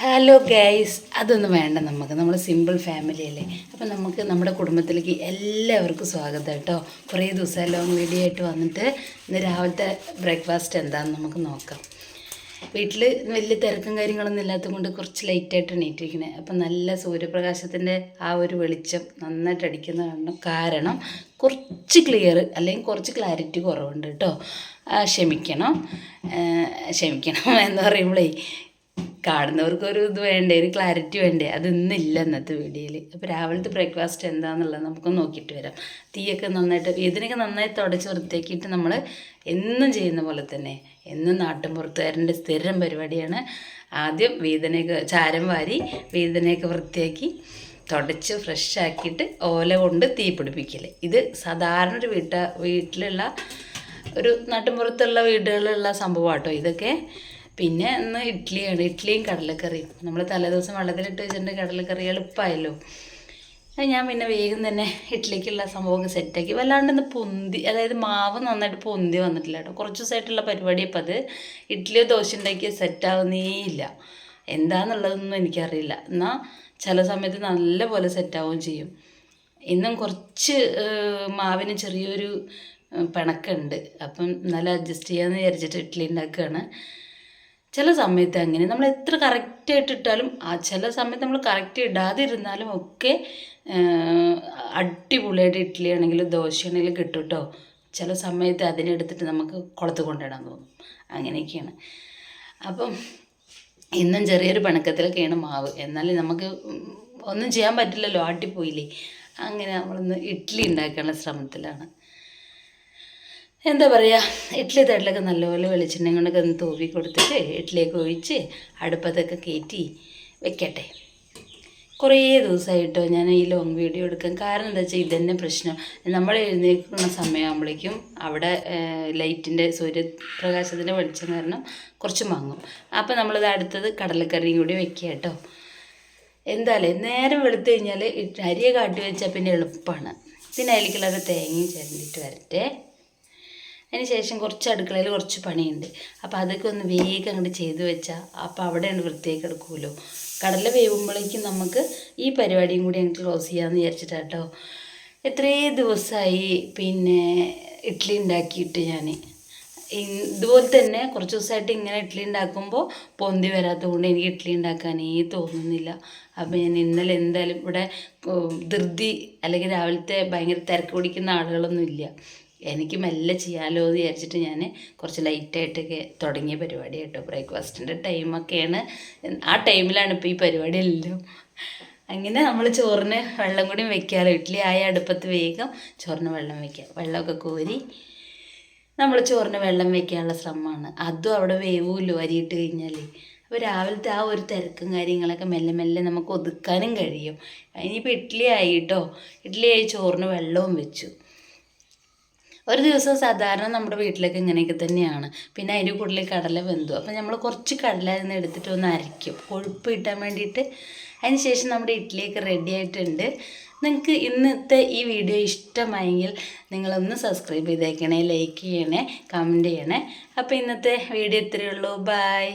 Hello guys, അതൊന്നും വേണ്ട. നമ്മൾ സിമ്പിൾ ഫാമിലി അല്ലേ. അപ്പം നമുക്ക് നമ്മുടെ കുടുംബത്തിലേക്ക് എല്ലാവർക്കും സ്വാഗതം കേട്ടോ. കുറേ ദിവസം ലോങ് വീഡിയോ ആയിട്ട് വന്നിട്ട് ഇന്ന് രാവിലത്തെ ബ്രേക്ക്ഫാസ്റ്റ് എന്താണെന്ന് നമുക്ക് നോക്കാം. വീട്ടിൽ വലിയ തിരക്കും കാര്യങ്ങളൊന്നും ഇല്ലാത്തത് കൊണ്ട് കുറച്ച് ലൈറ്റായിട്ട് എണീറ്റിരിക്കണേ. അപ്പം നല്ല സൂര്യപ്രകാശത്തിൻ്റെ ആ ഒരു വെളിച്ചം നന്നായിട്ട് അടിക്കുന്ന കാരണം കുറച്ച് ക്ലിയർ അല്ലെങ്കിൽ കുറച്ച് ക്ലാരിറ്റി കുറവുണ്ട് കേട്ടോ. ക്ഷമിക്കണം എന്ന് പറയുമ്പോഴേ കാണുന്നവർക്കൊരു ഇത് വേണ്ടേ, ഒരു ക്ലാരിറ്റി വേണ്ടേ. അതൊന്നുമില്ല ഇന്നത്തെ വീഡിയോയിൽ. അപ്പോൾ രാവിലത്തെ ബ്രേക്ക്ഫാസ്റ്റ് എന്താണെന്നുള്ളത് നമുക്ക് നോക്കിയിട്ട് വരാം. തീയൊക്കെ നന്നായിട്ട് ഇതിനൊക്കെ നന്നായി തുടച്ച് വൃത്തിയാക്കിയിട്ട് നമ്മൾ എന്നും ചെയ്യുന്ന പോലെ തന്നെ എന്നും നാട്ടിൻപുറത്തുകാരൻ്റെ സ്ഥിരം പരിപാടിയാണ്. ആദ്യം വീതനയൊക്കെ ചാരം വാരി വീതനയൊക്കെ വൃത്തിയാക്കി തുടച്ച് ഫ്രഷ് ആക്കിയിട്ട് ഓല കൊണ്ട് തീ പിടിപ്പിക്കൽ. ഇത് സാധാരണ ഒരു വീട്ടിലുള്ള ഒരു നാട്ടിൻപുറത്തുള്ള വീടുകളിലുള്ള സംഭവം കേട്ടോ ഇതൊക്കെ. പിന്നെ ഇന്ന് ഇഡ്ഡലിയും കടലക്കറിയും. നമ്മൾ തലേദിവസം വെള്ളത്തിലിട്ട് വെച്ചിട്ടുണ്ട്. കടലക്കറി എളുപ്പമായല്ലോ. ഞാൻ പിന്നെ വേഗം തന്നെ ഇഡ്ഡലിക്കുള്ള സംഭവമൊക്കെ സെറ്റാക്കി. വല്ലാണ്ട് ഇന്ന് പൊന്തി, അതായത് മാവ് നന്നായിട്ട് പൊന്തി വന്നിട്ടില്ല കേട്ടോ. കുറച്ച് ദിവസമായിട്ടുള്ള പരിപാടി. ഇപ്പം അത് ഇഡ്ഡലിയോ ദോശ ഉണ്ടാക്കിയ സെറ്റാവുന്നേ ഇല്ല. എന്താണെന്നുള്ളതൊന്നും എനിക്കറിയില്ല. എന്നാൽ ചില സമയത്ത് നല്ല പോലെ സെറ്റാവുകയും ചെയ്യും. ഇന്നും കുറച്ച് മാവിന് ചെറിയൊരു പിണക്കുണ്ട്. അപ്പം നല്ല അഡ്ജസ്റ്റ് ചെയ്യാമെന്ന് വിചാരിച്ചിട്ട് ഇഡ്ഡലി ഉണ്ടാക്കുകയാണ്. ചില സമയത്ത് അങ്ങനെ നമ്മൾ എത്ര കറക്റ്റായിട്ട് ഇട്ടാലും ചില സമയത്ത് നമ്മൾ കറക്റ്റ് ഇടാതിരുന്നാലും ഒക്കെ അടിപൊളിയായിട്ട് ഇഡ്ഡലി ആണെങ്കിലും ദോശയാണെങ്കിലും കിട്ടും കേട്ടോ. ചില സമയത്ത് അതിനെടുത്തിട്ട് നമുക്ക് കുളത്ത് കൊണ്ടിടാൻ തോന്നും. അങ്ങനെയൊക്കെയാണ്. അപ്പം ഇന്നും ചെറിയൊരു പിണക്കത്തിലൊക്കെയാണ് മാവ്. എന്നാലും നമുക്ക് ഒന്നും ചെയ്യാൻ പറ്റില്ലല്ലോ, ആട്ടിപ്പോയില്ലേ. അങ്ങനെ നമ്മളിന്ന് ഇഡ്ഡലി ഉണ്ടാക്കാനുള്ള ശ്രമത്തിലാണ്. എന്താ പറയുക, ഇഡ്ഡലി തട്ടിലൊക്കെ നല്ലപോലെ വെളിച്ചെണ്ണ കൊണ്ടൊക്കെ ഒന്ന് തൂവി കൊടുത്തിട്ട് ഇഡ്ഡലിയൊക്കെ ഒഴിച്ച് അടുപ്പത്തൊക്കെ കയറ്റി വെക്കട്ടെ. കുറേ ദിവസമായിട്ടോ ഞാൻ ഈ ലോങ് വീഡിയോ എടുക്കാൻ കാരണം എന്താ വെച്ചാൽ ഇതന്നെ പ്രശ്നം. നമ്മൾ എഴുന്നേൽക്കുന്ന സമയമാകുമ്പോഴേക്കും അവിടെ ലൈറ്റിൻ്റെ സൂര്യപ്രകാശത്തിൻ്റെ വെളിച്ചം കാരണം കുറച്ച് മങ്ങും. അപ്പോൾ നമ്മളിത് അടുത്തത് കടലക്കറിയും കൂടി വെക്കുക കേട്ടോ. എന്തായാലും നേരം വെളുത്തു കഴിഞ്ഞാൽ അരിയെ കാട്ടി വെച്ചാൽ പിന്നെ എളുപ്പമാണ്. ഇതിനതിലേക്കുള്ള തേങ്ങയും ചിരണ്ടിയിട്ട് വരട്ടെ. അതിന് ശേഷം കുറച്ച് അടുക്കളയിൽ കുറച്ച് പണിയുണ്ട്. അപ്പോൾ അതൊക്കെ ഒന്ന് വേഗം അങ്ങോട്ട് ചെയ്ത് വെച്ചാൽ അപ്പോൾ അവിടെയാണ് വൃത്തിയാക്കി എടുക്കുമല്ലോ. കടല വേവുമ്പോഴേക്കും നമുക്ക് ഈ പരിപാടിയും കൂടി ഞങ്ങൾക്ക് ക്ലോസ് ചെയ്യാമെന്ന് വിചാരിച്ചിട്ടാണ് കേട്ടോ. എത്രയോ ദിവസമായി പിന്നെ ഇഡ്ഡലി ഉണ്ടാക്കിയിട്ട് ഞാൻ ഇതുപോലെ തന്നെ കുറച്ച് ദിവസമായിട്ട് ഇങ്ങനെ ഇഡ്ഡലി ഉണ്ടാക്കുമ്പോൾ പൊന്തി വരാത്തത് കൊണ്ട് എനിക്ക് ഇഡ്ഡലി ഉണ്ടാക്കാനേ തോന്നുന്നില്ല. അപ്പോൾ ഞാൻ ഇന്നലെ എന്തായാലും ഇവിടെ ധൃതി അല്ലെങ്കിൽ രാവിലത്തെ ഭയങ്കര തിരക്ക് പിടിക്കുന്ന ആളുകളൊന്നും ഇല്ല. എനിക്ക് മെല്ലെ ചെയ്യാമല്ലോ എന്ന് വിചാരിച്ചിട്ട് ഞാൻ കുറച്ച് ലൈറ്റായിട്ടൊക്കെ തുടങ്ങിയ പരിപാടി കേട്ടോ. ബ്രേക്ക്ഫാസ്റ്റിൻ്റെ ടൈമൊക്കെയാണ്. ആ ടൈമിലാണ് ഇപ്പോൾ ഈ പരിപാടിയെല്ലാം. അങ്ങനെ നമ്മൾ ചോറിന് വെള്ളം കൂടി വെക്കാമല്ലോ. ഇഡ്ഡലി ആയ അടുപ്പത്ത് വേഗം ചോറിന് വെള്ളം വയ്ക്കാം. വെള്ളമൊക്കെ കോരി നമ്മൾ ചോറിന് വെള്ളം വയ്ക്കാനുള്ള ശ്രമമാണ്. അതും അവിടെ വേവുമല്ലോ അരിയിട്ട് കഴിഞ്ഞാൽ. അപ്പോൾ രാവിലത്തെ ആ ഒരു തിരക്കും കാര്യങ്ങളൊക്കെ മെല്ലെ മെല്ലെ നമുക്ക് ഒതുക്കാനും കഴിയും. ഇനിയിപ്പോൾ ഇഡ്ഡലി ആയി കേട്ടോ. ഇഡ്ഡലി ആയി ചോറിന് വെള്ളവും വെച്ചു. ഒരു ദിവസം സാധാരണ നമ്മുടെ വീട്ടിലൊക്കെ ഇങ്ങനെയൊക്കെ തന്നെയാണ്. പിന്നെ അതിൻ്റെ കൂടുതൽ കടല വെന്തു. അപ്പോൾ നമ്മൾ കുറച്ച് കടല നിന്ന് എടുത്തിട്ട് ഒന്ന് അരയ്ക്കും കൊഴുപ്പ് കിട്ടാൻ വേണ്ടിയിട്ട്. അതിന് ശേഷം നമ്മുടെ ഇഡ്ഡലിയൊക്കെ റെഡി ആയിട്ടുണ്ട്. നിങ്ങൾക്ക് ഇന്നത്തെ ഈ വീഡിയോ ഇഷ്ടമായെങ്കിൽ നിങ്ങളൊന്ന് സബ്സ്ക്രൈബ് ചെയ്തേക്കണേ, ലൈക്ക് ചെയ്യണേ, കമൻറ്റ് ചെയ്യണേ. അപ്പോൾ ഇന്നത്തെ വീഡിയോ ഇത്രയേ ഉള്ളൂ. ബൈ.